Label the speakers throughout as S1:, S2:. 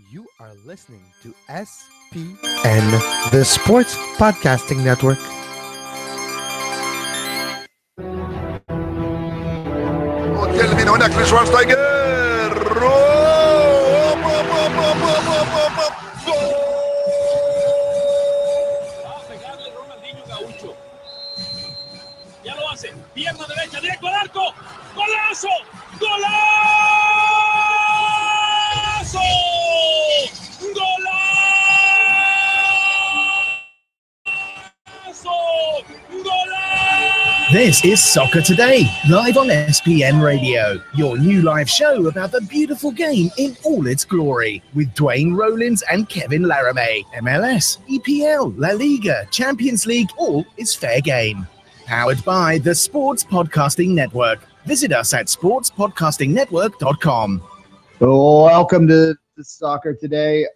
S1: You are listening to SPN, the Sports Podcasting Network.
S2: وتكلم من هناك لشوارشتايجر.
S3: Ya lo hace, pierna derecha, directo al arco, golazo, golazo, golazo.
S4: This is Soccer Today, live on SPN Radio, your new live show about the beautiful game in all its glory, with Duane, Rollins and Kevin Laramee. MLS, EPL, La Liga, Champions League, all is fair game. Powered by the Sports Podcasting Network. Visit us at sportspodcastingnetwork.com.
S5: Welcome to Soccer Today.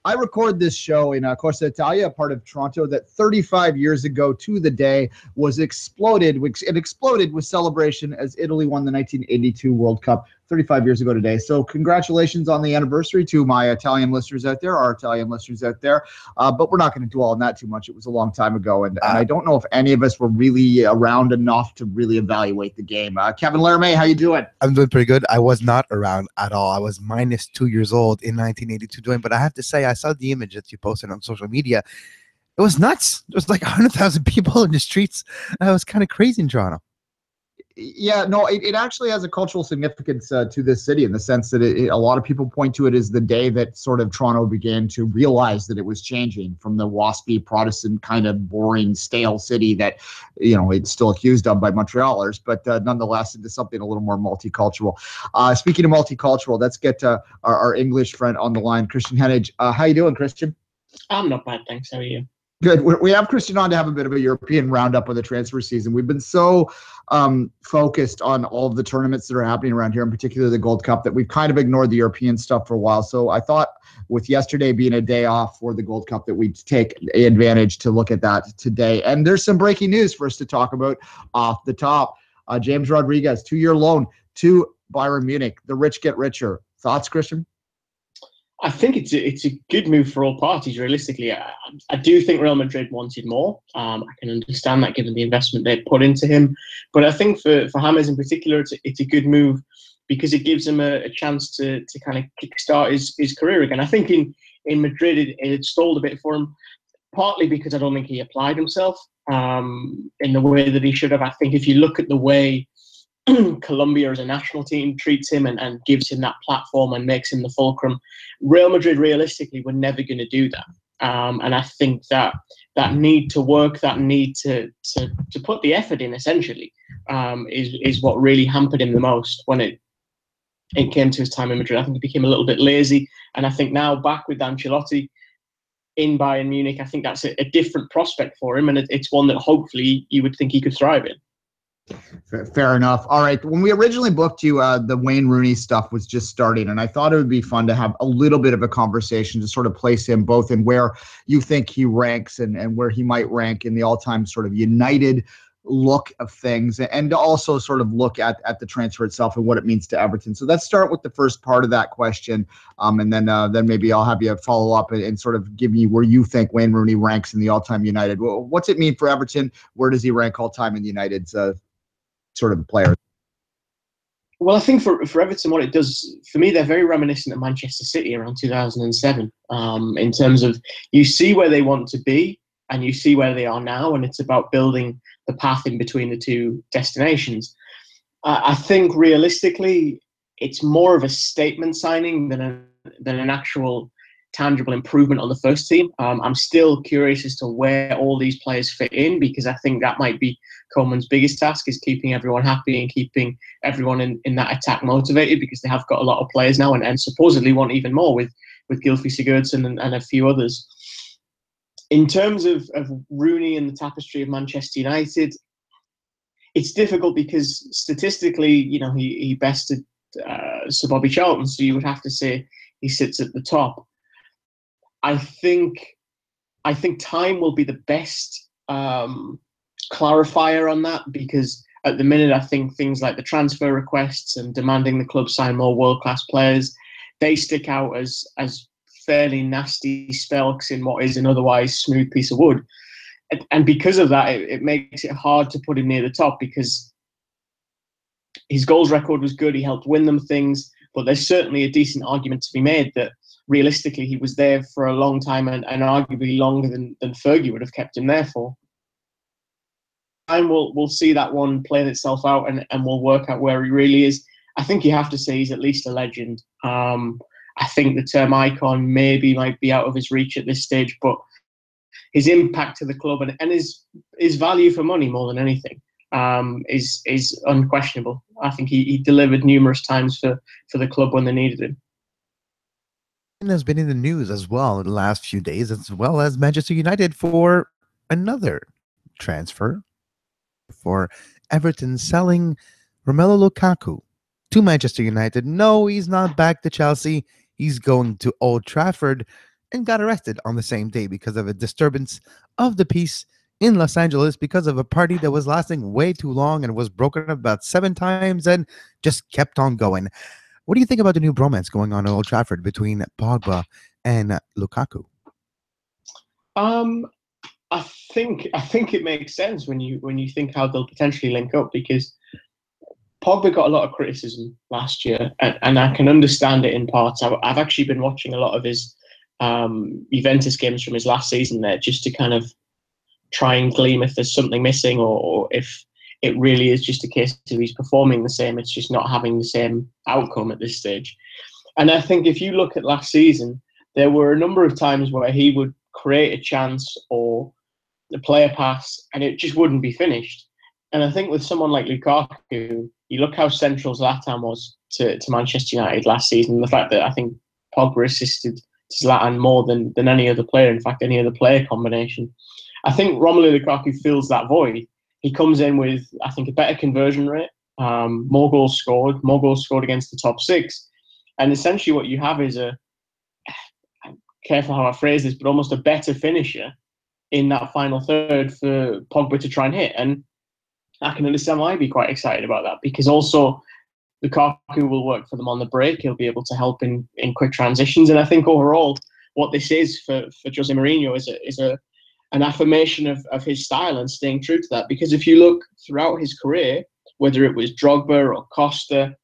S5: I record this show in Corsa Italia, part of Toronto, that 35 years ago to the day was exploded. It exploded with celebration as Italy won the 1982 World Cup 35 years ago today. So congratulations on the anniversary to my Italian listeners out there, our Italian listeners out there. But we're not going to dwell on that too much. It was a long time ago, and I don't know if any of us were really around enough to really evaluate the game. Kevin Laramee, how you doing?
S1: I'm doing pretty good. I was not around at all. I was minus 2 years old in 1982 doing, but I have to say, I saw the image that you posted on social media. It was nuts. There was like 100,000 people in the streets. It was kind of crazy in Toronto.
S5: Yeah, no, it actually has a cultural significance to this city in the sense that a lot of people point to it as the day that sort of Toronto began to realize that it was changing from the waspy Protestant kind of boring, stale city that, it's still accused of by Montrealers, but nonetheless into something a little more multicultural. Speaking of multicultural, let's get our English friend on the line, Kris Heneage. How you doing, Christian?
S6: I'm not bad, thanks. How are you?
S5: Good. We have Christian on to have a bit of a European roundup of the transfer season. We've been so focused on all of the tournaments that are happening around here, in particular the Gold Cup, that we've kind of ignored the European stuff for a while. So I thought with yesterday being a day off for the Gold Cup that we'd take advantage to look at that today. And there's some breaking news for us to talk about off the top. James Rodriguez, 2-year loan to Bayern Munich. The rich get richer. Thoughts, Christian?
S6: I think it's a good move for all parties, realistically. I do think Real Madrid wanted more. I can understand that given the investment they put into him. But I think for James in particular, it's a good move because it gives him a chance to kind of kickstart his career again. I think in Madrid, it stalled a bit for him, partly because I don't think he applied himself in the way that he should have. I think if you look at the way Colombia as a national team treats him and gives him that platform and makes him the fulcrum, Real Madrid realistically were never going to do that. And I think that need to work, that need to put the effort in essentially is what really hampered him the most when it came to his time in Madrid. I think he became a little bit lazy. And I think now back with Ancelotti in Bayern Munich, I think that's a different prospect for him. And it's one that hopefully you would think he could thrive in.
S5: Fair enough. All right. When we originally booked you, the Wayne Rooney stuff was just starting, and I thought it would be fun to have a little bit of a conversation to sort of place him both in where you think he ranks and where he might rank in the all-time sort of United look of things, and to also sort of look at the transfer itself and what it means to Everton. So let's start with the first part of that question, and then maybe I'll have you follow up and sort of give me where you think Wayne Rooney ranks in the all-time United. Well, what's it mean for Everton? Where does he rank all-time in United's sort of player?
S6: Well, I think for Everton, what it does, for me, they're very reminiscent of Manchester City around 2007 in terms of you see where they want to be and you see where they are now, and it's about building the path in between the two destinations. I think realistically, it's more of a statement signing than an actual tangible improvement on the first team. I'm still curious as to where all these players fit in, because I think that might be Koeman's biggest task, is keeping everyone happy and keeping everyone in that attack motivated, because they have got a lot of players now and supposedly want even more with Gylfi Sigurdsson and a few others. In terms of Rooney and the tapestry of Manchester United, it's difficult because statistically, he bested Sir Bobby Charlton, so you would have to say he sits at the top. I think time will be the best clarifier on that, because at the minute I think things like the transfer requests and demanding the club sign more world-class players, they stick out as fairly nasty spelks in what is an otherwise smooth piece of wood. And because of that, it makes it hard to put him near the top, because his goals record was good. He helped win them things, but there's certainly a decent argument to be made that realistically he was there for a long time, and arguably longer than Fergie would have kept him there for. And we'll see that one playing itself out, and we'll work out where he really is. I think you have to say he's at least a legend. I think the term icon might be out of his reach at this stage, but his impact to the club and his value for money more than anything is unquestionable. I think he delivered numerous times for the club when they needed him.
S1: And has been in the news as well in the last few days, as well as Manchester United for another transfer, for Everton selling Romelu Lukaku to Manchester United. No, he's not back to Chelsea. He's going to Old Trafford, and got arrested on the same day because of a disturbance of the peace in Los Angeles, because of a party that was lasting way too long and was broken up about 7 times and just kept on going. What do you think about the new bromance going on at Old Trafford between Pogba and Lukaku?
S6: I think it makes sense when you think how they'll potentially link up, because Pogba got a lot of criticism last year, and I can understand it in parts. I've actually been watching a lot of his Juventus games from his last season there, just to kind of try and glean if there's something missing, or if it really is just a case of he's performing the same, it's just not having the same outcome at this stage. And I think if you look at last season, there were a number of times where he would create a chance or play a pass and it just wouldn't be finished. And I think with someone like Lukaku, you look how central Zlatan was to Manchester United last season, the fact that I think Pogba assisted Zlatan more than any other player, in fact, any other player combination. I think Romelu Lukaku fills that void. He comes in with, I think, a better conversion rate, more goals scored against the top 6. And essentially what you have is I'm careful how I phrase this, but almost a better finisher in that final third for Pogba to try and hit. And I can understand why I'd be quite excited about that, because also Lukaku will work for them on the break. He'll be able to help in quick transitions. And I think overall what this is for Jose Mourinho is an affirmation of his style and staying true to that. Because if you look throughout his career, whether it was Drogba or Costa,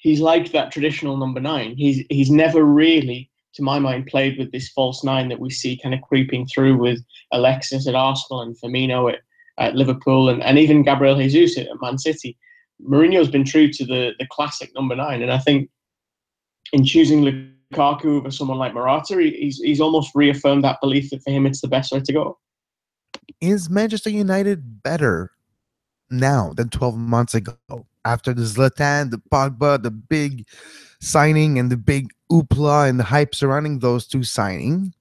S6: he's like that traditional number 9. He's never really, to my mind, played with this false 9 that we see kind of creeping through with Alexis at Arsenal and Firmino at Liverpool and even Gabriel Jesus at Man City. Mourinho's been true to the classic number 9. And I think in choosing Lukaku over someone like Morata, he's almost reaffirmed that belief that for him it's the best way to go.
S1: Is Manchester United better now than 12 months ago? After the Zlatan, the Pogba, the big signing and the big hoopla and the hype surrounding those two signing,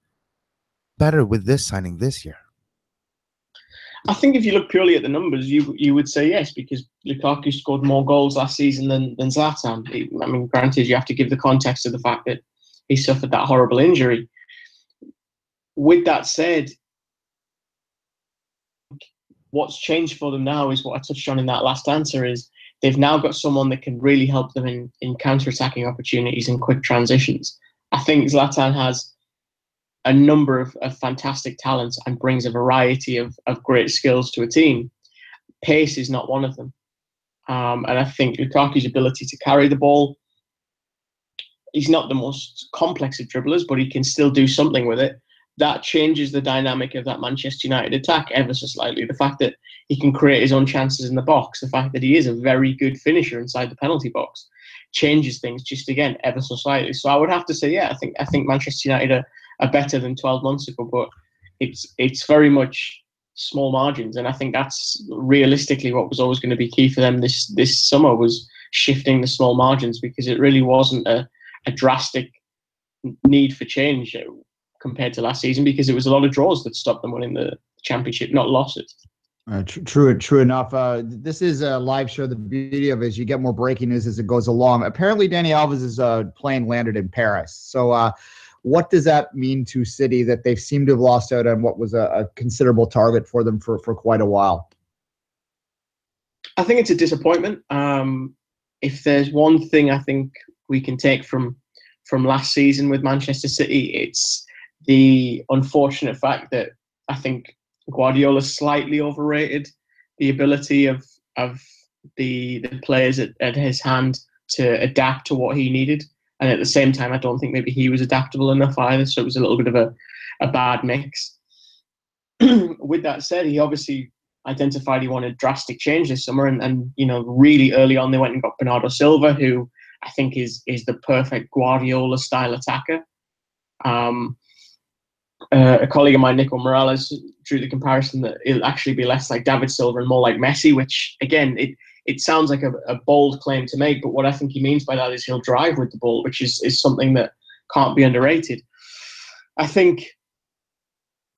S1: better with this signing this year?
S6: I think if you look purely at the numbers, you would say yes, because Lukaku scored more goals last season than Zlatan. I mean, granted, you have to give the context of the fact that he suffered that horrible injury. With that said, what's changed for them now is what I touched on in that last answer, is they've now got someone that can really help them in counter-attacking opportunities and quick transitions. I think Zlatan has a number of fantastic talents and brings a variety of great skills to a team. Pace is not one of them. And I think Lukaku's ability to carry the ball, he's not the most complex of dribblers, but he can still do something with it. That changes the dynamic of that Manchester United attack ever so slightly. The fact that he can create his own chances in the box, the fact that he is a very good finisher inside the penalty box, changes things just, again, ever so slightly. So I would have to say, yeah, I think Manchester United are better than 12 months ago, but it's very much small margins. And I think that's realistically what was always going to be key for them this summer, was shifting the small margins, because it really wasn't a drastic need for change compared to last season, because it was a lot of draws that stopped them winning the championship, not losses.
S5: True enough. This is a live show. The beauty of it is you get more breaking news as it goes along. Apparently, Dani Alves' plane landed in Paris. So what does that mean to City, that they seem to have lost out on what was a considerable target for them for quite a while?
S6: I think it's a disappointment. If there's one thing I think we can take from from last season with Manchester City. It's the unfortunate fact that I think Guardiola slightly overrated the ability of the players at his hand to adapt to what he needed. And at the same time, I don't think maybe he was adaptable enough either. So it was a little bit of a bad mix. With that said, he obviously identified he wanted drastic change this summer. And really early on, they went and got Bernardo Silva, who I think is the perfect Guardiola-style attacker. A colleague of mine, Nico Morales, drew the comparison that it'll actually be less like David Silva and more like Messi, which, again, it sounds like a bold claim to make, but what I think he means by that is he'll drive with the ball, which is something that can't be underrated. I think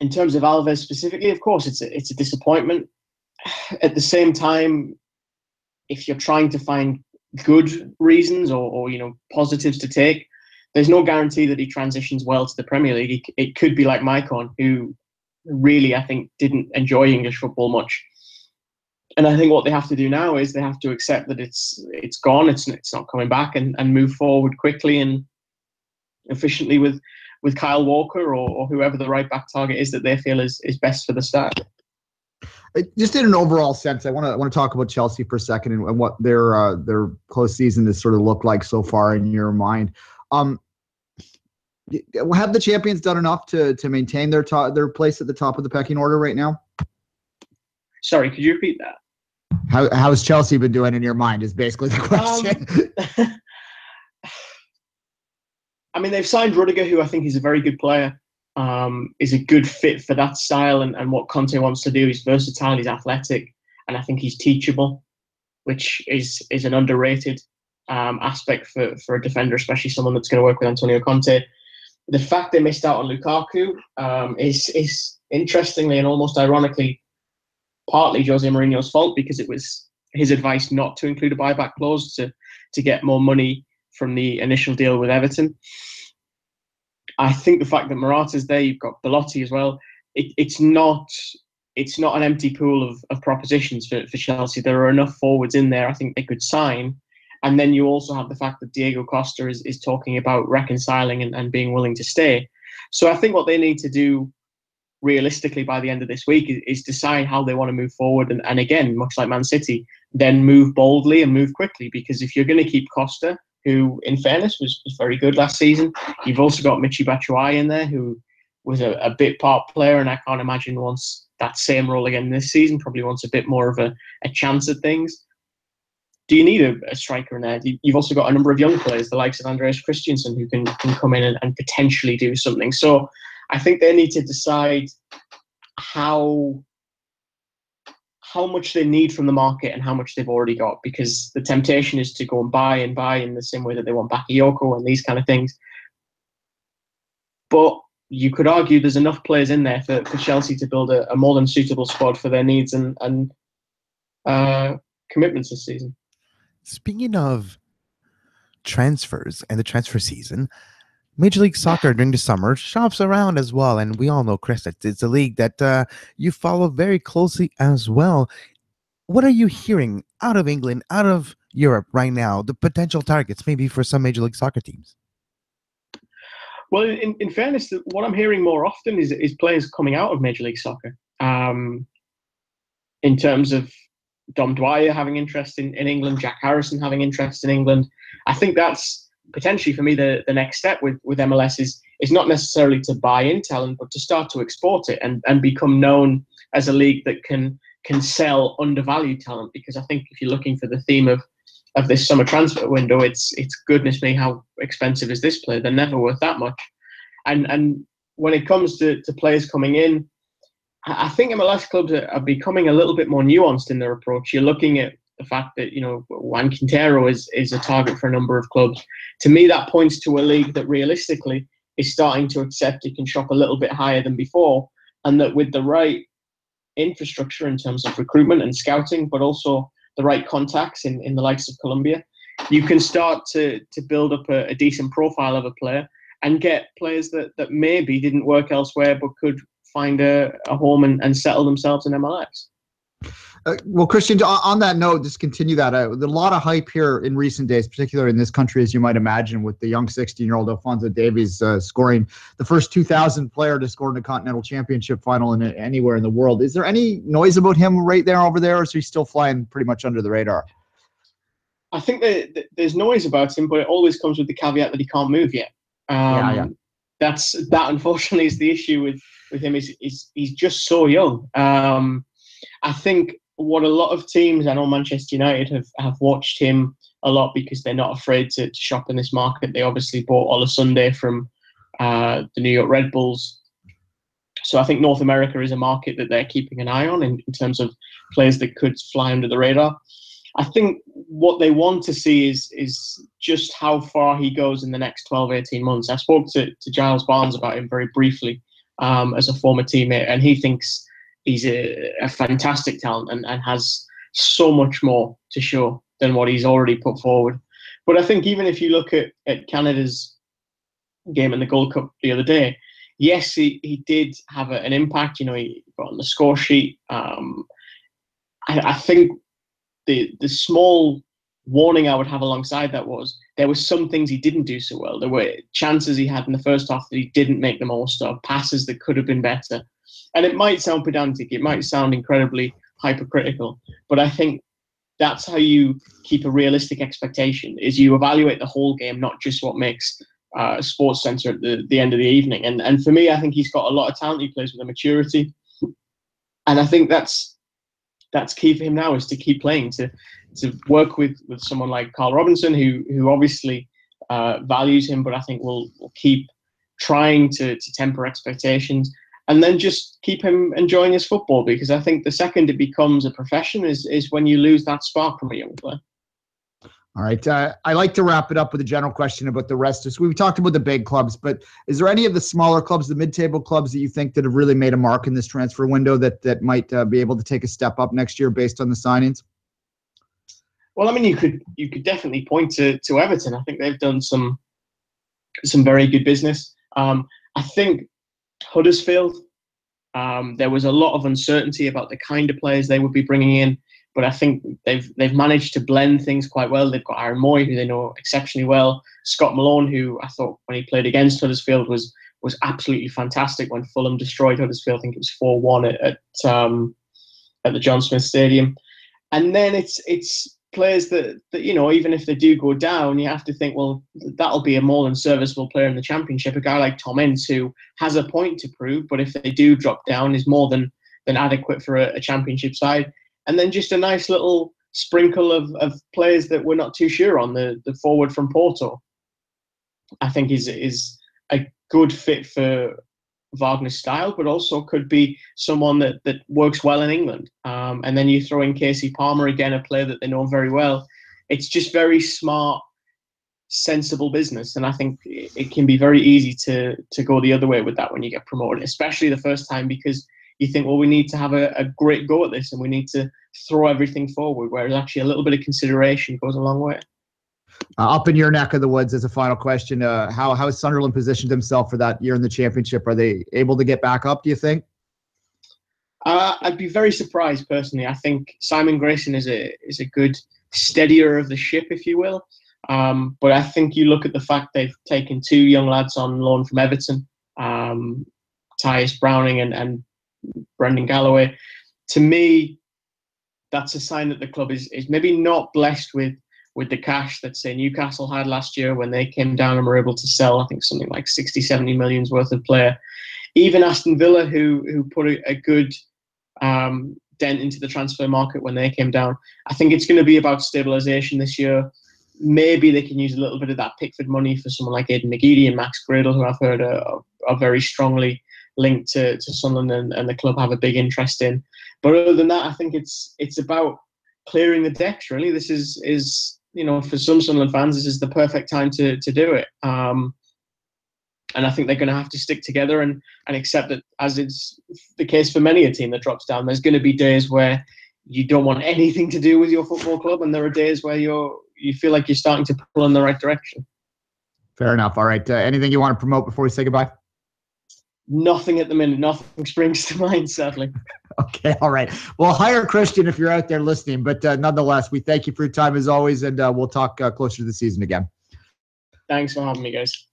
S6: in terms of Alves specifically, of course, it's a disappointment. At the same time, if you're trying to find good reasons or positives to take, there's no guarantee that he transitions well to the Premier League. It could be like Maicon, who really, I think, didn't enjoy English football much. And I think what they have to do now is they have to accept that it's gone, it's not coming back, and move forward quickly and efficiently with Kyle Walker or whoever the right back target is that they feel is best for the start.
S5: Just in an overall sense, I want to talk about Chelsea for a second and what their close season has sort of looked like so far in your mind. Have the champions done enough to maintain their place at the top of the pecking order right now?
S6: Sorry, could you repeat that?
S5: How's Chelsea been doing in your mind is basically the question.
S6: I mean, they've signed Rudiger, who I think is a very good player, is a good fit for that style and what Conte wants to do. He's versatile, he's athletic, and I think he's teachable, which is an underrated aspect for a defender, especially someone that's going to work with Antonio Conte. The fact they missed out on Lukaku is interestingly and almost ironically partly Jose Mourinho's fault, because it was his advice not to include a buyback clause to get more money from the initial deal with Everton. I think the fact that Morata's there, you've got Belotti as well. It's not an empty pool of propositions for Chelsea. There are enough forwards in there I think they could sign. And then you also have the fact that Diego Costa is talking about reconciling and being willing to stay. So I think what they need to do realistically by the end of this week is decide how they want to move forward. And again, much like Man City, then move boldly and move quickly. Because if you're going to keep Costa, who in fairness was very good last season, you've also got Michy Batshuayi in there, who was a bit part player. And I can't imagine wants that same role again this season, probably wants a bit more of a chance at things. Do you need a striker in there? You've also got a number of young players, the likes of Andreas Christensen, who can come in and potentially do something. So I think they need to decide how much they need from the market and how much they've already got, because the temptation is to go and buy in the same way that they want Bakayoko and these kind of things. But you could argue there's enough players in there for Chelsea to build a more than suitable squad for their needs and commitments this season.
S1: Speaking of transfers and the transfer season, Major League Soccer during the summer shops around as well. And we all know, Kris, that it's a league that you follow very closely as well. What are you hearing out of England, out of Europe right now, the potential targets maybe for some Major League Soccer teams?
S6: Well, in fairness, what I'm hearing more often is players coming out of Major League Soccer. In terms of Dom Dwyer having interest in England, Jack Harrison having interest in England. I think that's potentially for me the next step with MLS is not necessarily to buy in talent, but to start to export it and become known as a league that can sell undervalued talent. Because I think if you're looking for the theme of this summer transfer window, it's goodness me, how expensive is this player? They're never worth that much. And when it comes to players coming in, I think MLS clubs are becoming a little bit more nuanced in their approach. You're looking at the fact that, Juan Quintero is a target for a number of clubs. To me, that points to a league that realistically is starting to accept it can shop a little bit higher than before, and that with the right infrastructure in terms of recruitment and scouting, but also the right contacts in the likes of Colombia, you can start to build up a decent profile of a player and get players that maybe didn't work elsewhere but could find a home and settle themselves in MLS.
S5: Well, Christian, on that note, just continue that. There's a lot of hype here in recent days, particularly in this country, as you might imagine, with the young 16-year-old Alphonso Davies scoring the first 2,000 player to score in a continental championship final anywhere in the world. Is there any noise about him right there over there, or is he still flying pretty much under the radar?
S6: I think that there's noise about him, but it always comes with the caveat that he can't move yet. That unfortunately is the issue with him. He's just so young. I think what a lot of teams, I know Manchester United have watched him a lot because they're not afraid to shop in this market. They obviously bought Ola Sunday from the New York Red Bulls. So I think North America is a market that they're keeping an eye on in terms of players that could fly under the radar. I think what they want to see is just how far he goes in the next 12, 18 months. I spoke to Giles Barnes about him very briefly as a former teammate, and he thinks he's a fantastic talent and has so much more to show than what he's already put forward. But I think even if you look at Canada's game in the Gold Cup the other day, yes, he did have an impact. He got on the score sheet. I think the small warning I would have alongside that was there were some things he didn't do so well. There were chances he had in the first half that he didn't make the most of, passes that could have been better. And it might sound pedantic, it might sound incredibly hypercritical, but I think that's how you keep a realistic expectation, is you evaluate the whole game, not just what makes Sports Centre at the end of the evening. And for me, I think he's got a lot of talent. He plays with a maturity. And I think that's key for him now, is to keep playing, to work with someone like Carl Robinson, who obviously values him, but I think will keep trying to temper expectations. And then just keep him enjoying his football, because I think the second it becomes a profession is when you lose that spark from a young player.
S5: All right. I like to wrap it up with a general question about the rest of us. We've talked about the big clubs, but is there any of the smaller clubs, the mid-table clubs, that you think that have really made a mark in this transfer window that might be able to take a step up next year based on the signings?
S6: Well, I mean, you could definitely point to Everton. I think they've done some very good business. I think Huddersfield, there was a lot of uncertainty about the kind of players they would be bringing in, but I think they've managed to blend things quite well. They've got Aaron Moy, who they know exceptionally well. Scott Malone, who I thought when he played against Huddersfield was absolutely fantastic when Fulham destroyed Huddersfield. I think it was 4-1 at the John Smith Stadium. And then it's players that even if they do go down, you have to think, well, that'll be a more than serviceable player in the Championship. A guy like Tom Ince, who has a point to prove, but if they do drop down, is more than adequate for a Championship side. And then just a nice little sprinkle of players that we're not too sure on. The forward from Porto, I think, is a good fit for Wagner's style, but also could be someone that works well in England. And then you throw in Casey Palmer, again, a player that they know very well. It's just very smart, sensible business. And I think it can be very easy to go the other way with that when you get promoted, especially the first time, because you think, well, we need to have a great go at this and we need to throw everything forward, whereas actually a little bit of consideration goes a long way.
S5: Up in your neck of the woods, as a final question, how has Sunderland positioned himself for that year in the Championship? Are they able to get back up, do you think?
S6: I'd be very surprised, personally. I think Simon Grayson is a good steadier of the ship, if you will. But I think you look at the fact they've taken two young lads on loan from Everton, Tyus Browning and Brendan Galloway. To me, that's a sign that the club is maybe not blessed with the cash that, say, Newcastle had last year when they came down and were able to sell, I think, something like 60-70 million's worth of player. Even Aston Villa, who put a good dent into the transfer market when they came down. I think it's going to be about stabilisation this year. Maybe they can use a little bit of that Pickford money for someone like Aidan McGeady and Max Gradle, who I've heard are very strongly linked to Sunderland and the club have a big interest in. But other than that, I think it's about clearing the decks, really. This is for some Sunderland fans, this is the perfect time to do it. And I think they're going to have to stick together and accept that, as it's the case for many a team that drops down, there's going to be days where you don't want anything to do with your football club, and there are days where you feel like you're starting to pull in the right direction.
S5: Fair enough. All right. Anything you want to promote before we say goodbye?
S6: Nothing at the minute. Nothing springs to mind, sadly.
S5: Okay, all right. Well, hire Christian if you're out there listening. But nonetheless, we thank you for your time as always, and we'll talk closer to the season again.
S6: Thanks for having me, guys.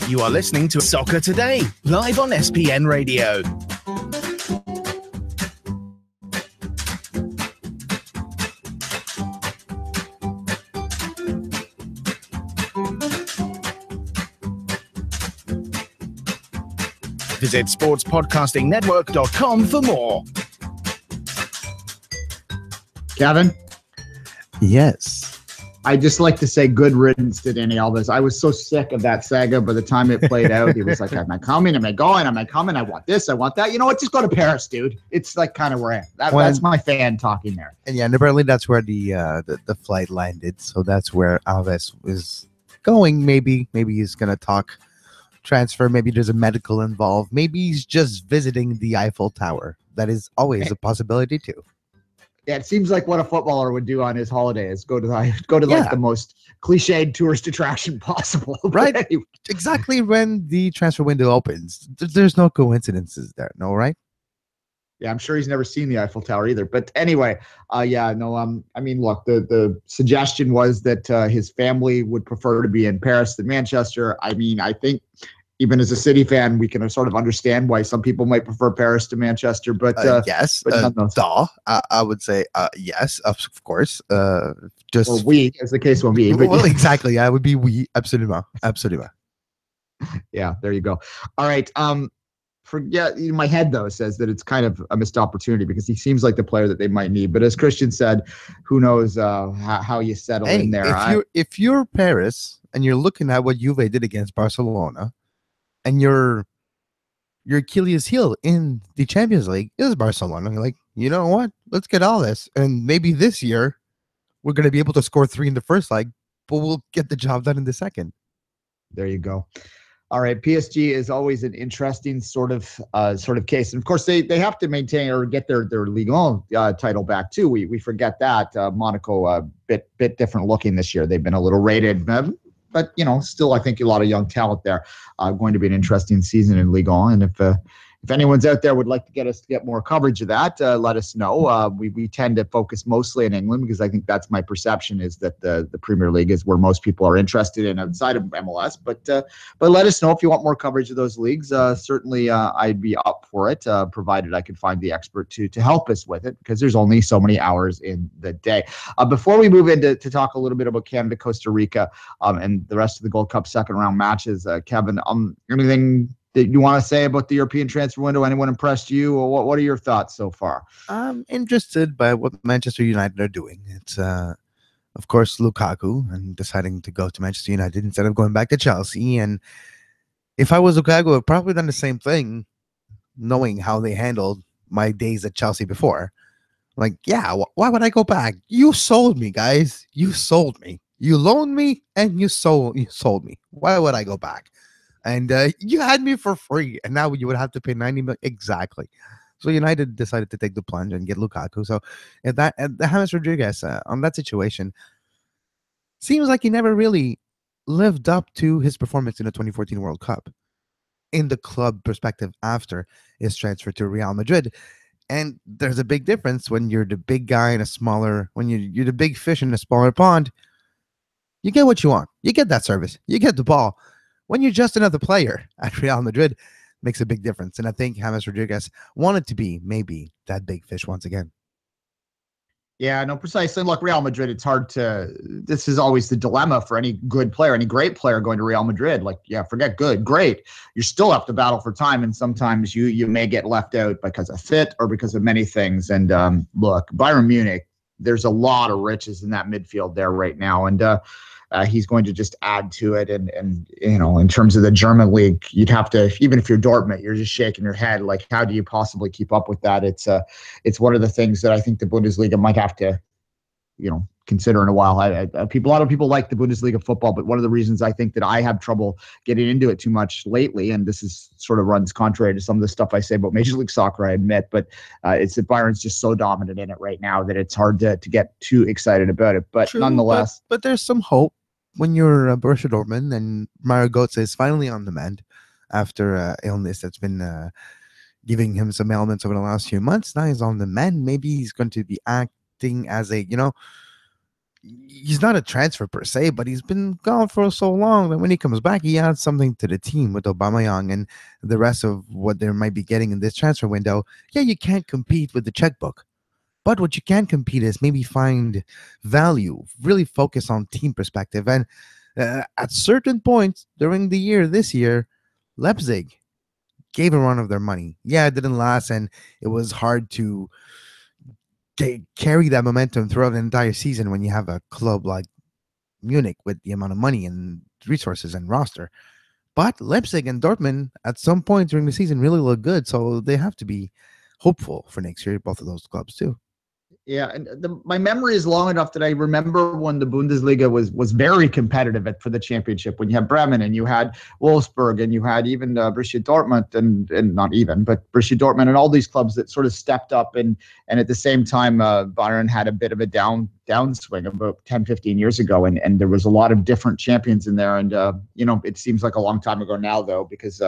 S4: You are listening to Soccer Today, live on SPN Radio. Visit sportspodcastingnetwork.com for more.
S5: Kevin?
S1: Yes.
S5: I just like to say good riddance to Danny Alves. I was so sick of that saga. By the time it played out, he was like, am I coming? Am I going? Am I coming? I want this. I want that. You know what? Just go to Paris, dude. It's like kind of where I am. That's my fan talking there.
S1: And yeah, and apparently that's where the flight landed. So that's where Alves is going. Maybe he's going to talk transfer. Maybe there's a medical involved. Maybe he's just visiting the Eiffel Tower. That is always a possibility too.
S5: Yeah, it seems like what a footballer would do on his holiday is go to like the most cliched tourist attraction possible.
S1: Right. Anyway. Exactly when the transfer window opens. There's no coincidences there. No, right?
S5: Yeah, I'm sure he's never seen the Eiffel Tower either. But anyway, I mean, look, the suggestion was that his family would prefer to be in Paris than Manchester. I mean, I think even as a City fan, we can sort of understand why some people might prefer Paris to Manchester. But
S1: yes, I would say yes, of course. Just
S5: or we, as the case will be.
S1: But well, exactly. Yeah, it would be we. Absolutely.
S5: Yeah, there you go. All right. My head though says that it's kind of a missed opportunity because he seems like the player that they might need. But as Christian said, who knows how you settle in there.
S1: If you're Paris and you're looking at what Juve did against Barcelona, and your Achilles heel in the Champions League is Barcelona, you're like, you know what? Let's get all this, and maybe this year we're going to be able to score 3 in the first leg, but we'll get the job done in the second.
S5: There you go. All right, PSG is always an interesting sort of case, and of course they have to maintain or get their Ligue 1 title back too. We forget that Monaco bit different looking this year. They've been a little rated, but still I think a lot of young talent there. Going to be an interesting season in Ligue 1, and if anyone's out there would like to get more coverage of that, let us know. We tend to focus mostly in England because I think that's my perception is that the Premier League is where most people are interested in outside of MLS. But let us know if you want more coverage of those leagues. Certainly, I'd be up for it, provided I could find the expert to help us with it because there's only so many hours in the day. Before we move into to talk a little bit about Canada, Costa Rica, and the rest of the Gold Cup second round matches, Kevin, anything that you want to say about the European transfer window? Anyone impressed you, or what are your thoughts so far?
S1: I'm interested by what Manchester United are doing. It's of course Lukaku and deciding to go to Manchester United instead of going back to Chelsea. And if I was Lukaku, I'd probably done the same thing, knowing how they handled my days at Chelsea before. Like, yeah, why would I go back? You sold me, guys. You sold me. You loaned me and you sold me. Why would I go back? And you had me for free, and now you would have to pay 90 million. Exactly. So United decided to take the plunge and get Lukaku. So at James Rodriguez on that situation, seems like he never really lived up to his performance in the 2014 World Cup in the club perspective after his transfer to Real Madrid. And there's a big difference when you're the big guy in a smaller, when you're the big fish in a smaller pond. You get what you want. You get that service. You get the ball. When you're just another player at Real Madrid, makes a big difference. And I think James Rodriguez wanted to be maybe that big fish once again.
S5: Yeah, no, precisely. Look, Real Madrid, it's hard to, this is always the dilemma for any good player, any great player going to Real Madrid. Like, yeah, forget good, great. You still have to battle for time. And sometimes you may get left out because of fit or because of many things. And look, Bayern Munich, there's a lot of riches in that midfield there right now. And he's going to just add to it. And in terms of the German league, you'd have to, even if you're Dortmund, you're just shaking your head. Like, how do you possibly keep up with that? It's one of the things that I think the Bundesliga might have to, consider in a while. A lot of people like the Bundesliga football, but one of the reasons I think that I have trouble getting into it too much lately, and this is sort of runs contrary to some of the stuff I say about Major League Soccer, I admit, but it's that Bayern's just so dominant in it right now that it's hard to get too excited about it. But
S1: True,
S5: nonetheless,
S1: but there's some hope when you're Borussia Dortmund and Mario Götze is finally on the mend after illness that's been giving him some ailments over the last few months. Now he's on the mend. Maybe he's going to be acting as a, he's not a transfer per se, but he's been gone for so long that when he comes back, he adds something to the team with Aubameyang and the rest of what they might be getting in this transfer window. Yeah, you can't compete with the checkbook, but what you can compete is maybe find value, really focus on team perspective. And at certain points during the year, this year, Leipzig gave a run of their money. Yeah, it didn't last, and it was hard to carry that momentum throughout an entire season when you have a club like Munich with the amount of money and resources and roster. But Leipzig and Dortmund at some point during the season really look good, so they have to be hopeful for next year, both of those clubs too.
S5: Yeah, and my memory is long enough that I remember when the Bundesliga was very competitive for the championship. When you had Bremen and you had Wolfsburg and you had even Borussia Dortmund and not even, but Borussia Dortmund and all these clubs that sort of stepped up and at the same time Bayern had a bit of a downswing about 10, 15 years ago, and there was a lot of different champions in there. And it seems like a long time ago now though, because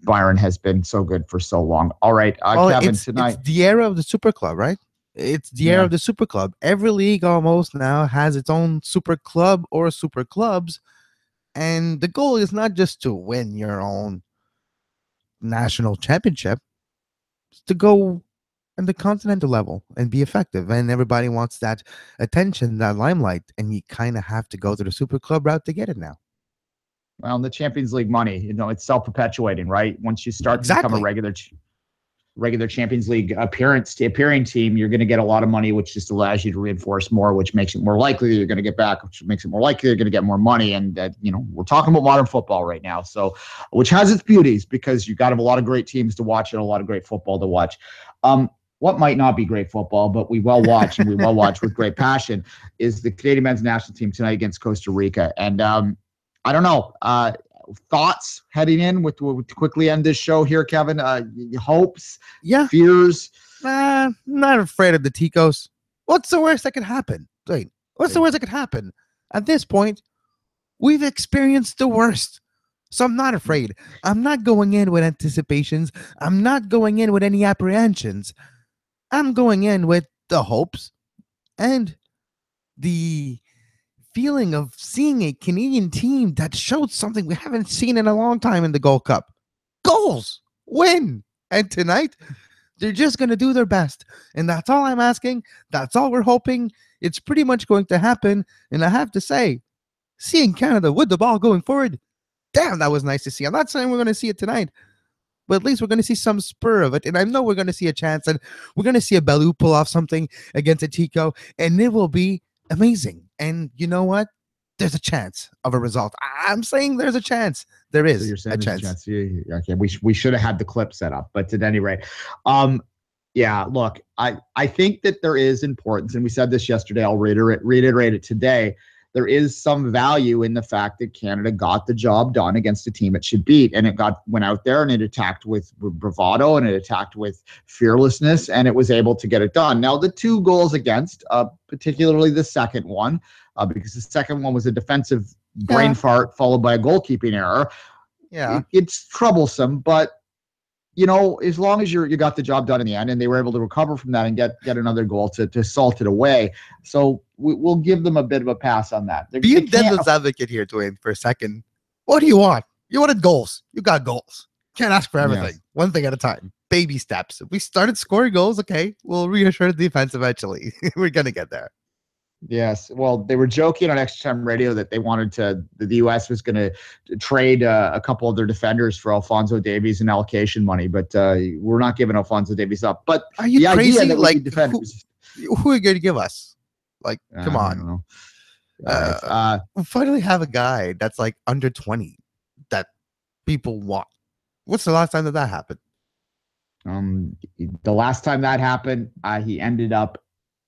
S5: Bayern has been so good for so long. All right, Kevin, tonight
S1: it's the era of the super club, right? It's the era of the super club. Every league almost now has its own super club or super clubs. And the goal is not just to win your own national championship. It's to go at the continental level and be effective. And everybody wants that attention, that limelight. And you kind of have to go to the super club route to get it now.
S5: Well, the Champions League money, it's self-perpetuating, right? Once you start to become a regular Champions League appearing team, you're going to get a lot of money, which just allows you to reinforce more, which makes it more likely that you're going to get back, which makes it more likely you're going to get more money. And we're talking about modern football right now, so which has its beauties because you got to have a lot of great teams to watch and a lot of great football to watch. What might not be great football, but we will watch and we will watch with great passion is the Canadian men's national team tonight against Costa Rica. And I don't know. Thoughts heading in with to quickly end this show here, Kevin? Hopes, fears?
S1: Not afraid of the Ticos. What's the worst that could happen? What's the worst that could happen? At this point, we've experienced the worst. So I'm not afraid. I'm not going in with anticipations. I'm not going in with any apprehensions. I'm going in with the hopes and the feeling of seeing a Canadian team that showed something we haven't seen in a long time in the Gold Cup. Goals, win. And tonight, they're just going to do their best. And that's all I'm asking. That's all we're hoping. It's pretty much going to happen. And I have to say, seeing Canada with the ball going forward, damn, that was nice to see. I'm not saying we're going to see it tonight, but at least we're going to see some spur of it. And I know we're going to see a chance, and we're going to see a Bellew pull off something against a Tico, and it will be amazing. And you know what? There's a chance of a result. I'm saying there's a chance. There is a chance.
S5: Yeah, okay, we should have had the clip set up, but at any rate, look, I think that there is importance, and we said this yesterday. I'll reiterate it today. There is some value in the fact that Canada got the job done against a team it should beat, and it went out there and it attacked with bravado and it attacked with fearlessness, and it was able to get it done. Now, the two goals against, particularly the second one, because the second one was a defensive brain fart followed by a goalkeeping error. Yeah, it's troublesome, but as long as you got the job done in the end, and they were able to recover from that and get another goal to salt it away. So we'll give them a bit of a pass on that.
S1: Be a devil's advocate here, Duane, for a second. What do you want? You wanted goals. You got goals. Can't ask for everything. Yes. One thing at a time. Baby steps. If we started scoring goals, okay, we'll reassure the defense eventually. We're going to get there.
S5: Yes. Well, they were joking on Extra Time Radio that they wanted the U.S. was going to trade a couple of their defenders for Alphonso Davies and allocation money, but we're not giving Alphonso Davies up. But
S1: are you crazy? Like, who are you going to give us? Like, come on. We finally have a guy that's like under 20 that people want. What's the last time that happened?
S5: The last time that happened, he ended up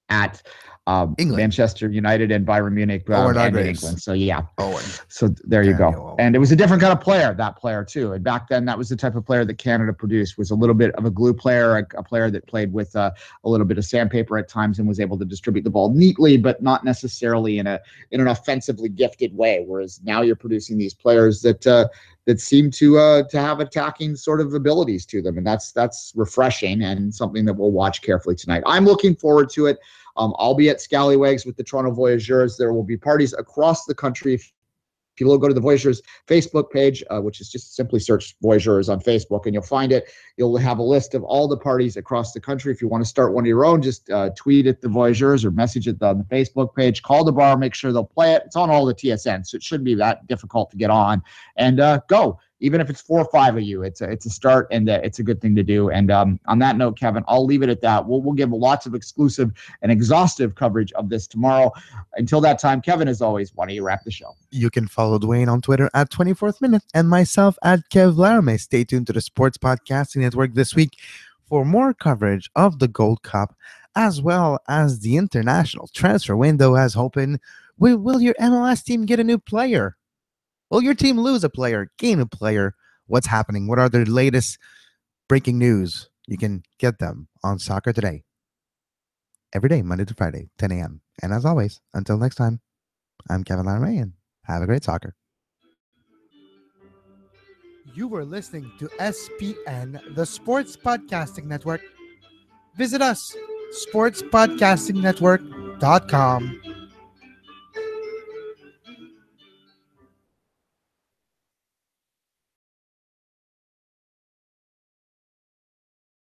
S5: at
S1: England.
S5: Manchester United and Bayern Munich and in England. So yeah.
S1: Owen.
S5: So there you go.
S1: Owen.
S5: And it was a different kind of player, that player too. And back then, that was the type of player that Canada produced, was a little bit of a glue player, a player that played with a little bit of sandpaper at times and was able to distribute the ball neatly, but not necessarily in an offensively gifted way. Whereas now you're producing these players that seem to have attacking sort of abilities to them. And that's refreshing and something that we'll watch carefully tonight. I'm looking forward to it. I'll be at Scallywags with the Toronto Voyageurs. There will be parties across the country. If you go to the Voyageurs Facebook page, which is just simply search Voyageurs on Facebook, and you'll find it. You'll have a list of all the parties across the country. If you want to start one of your own, just tweet at the Voyageurs or message it on the Facebook page. Call the bar, make sure they'll play it. It's on all the TSN, so it shouldn't be that difficult to get on. And go. Even if it's 4 or 5 of you, it's a start, and it's a good thing to do. And on that note, Kevin, I'll leave it at that. We'll give lots of exclusive and exhaustive coverage of this tomorrow. Until that time, Kevin, as always, why don't you wrap the show?
S1: You can follow Duane on Twitter at 24th Minute and myself at Kev Laramee. Stay tuned to the Sports Podcasting Network this week for more coverage of the Gold Cup, as well as the international transfer window has opened. Will your MLS team get a new player? Will your team lose a player, gain a player? What's happening? What are the latest breaking news? You can get them on Soccer Today. Every day, Monday to Friday, 10 a.m. And as always, until next time, I'm Kevin Laramee, and have a great soccer. You were listening to SPN, the Sports Podcasting Network. Visit us, sportspodcastingnetwork.com.